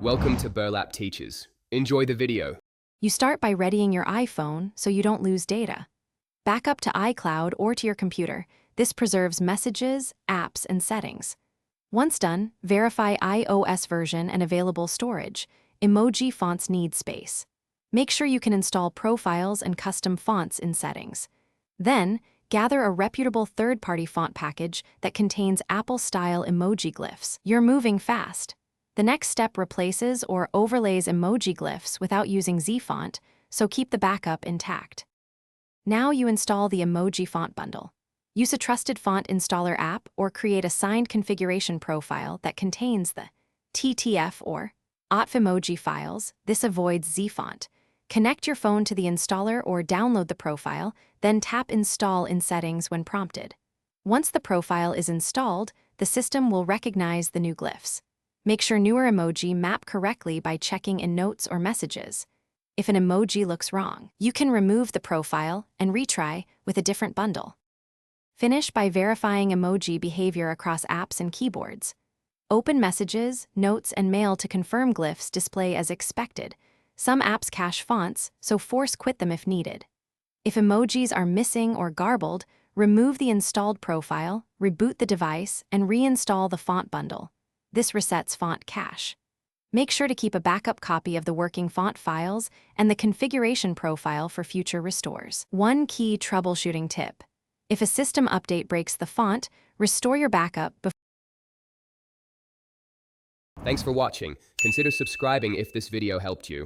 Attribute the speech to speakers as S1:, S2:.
S1: Welcome to Burlap Teachers. Enjoy the video.
S2: You start by readying your iPhone so you don't lose data. Back up to iCloud or to your computer. This preserves messages, apps, and settings. Once done, verify iOS version and available storage. Emoji fonts need space. Make sure you can install profiles and custom fonts in settings. Then, gather a reputable third-party font package that contains Apple-style emoji glyphs. You're moving fast. The next step replaces or overlays emoji glyphs without using Zfont, so keep the backup intact. Now you install the emoji font bundle. Use a trusted font installer app or create a signed configuration profile that contains the TTF or OTF emoji files. This avoids Zfont. Connect your phone to the installer or download the profile, then tap Install in Settings when prompted. Once the profile is installed, the system will recognize the new glyphs. Make sure newer emoji map correctly by checking in Notes or Messages. If an emoji looks wrong, you can remove the profile and retry with a different bundle. Finish by verifying emoji behavior across apps and keyboards. Open Messages, Notes, and Mail to confirm glyphs display as expected. Some apps cache fonts, so force quit them if needed. If emojis are missing or garbled, remove the installed profile, reboot the device, and reinstall the font bundle. This resets font cache. Make sure to keep a backup copy of the working font files and the configuration profile for future restores. One key troubleshooting tip: if a system update breaks the font, restore your backup before.
S1: Thanks for watching. Consider subscribing if this video helped you.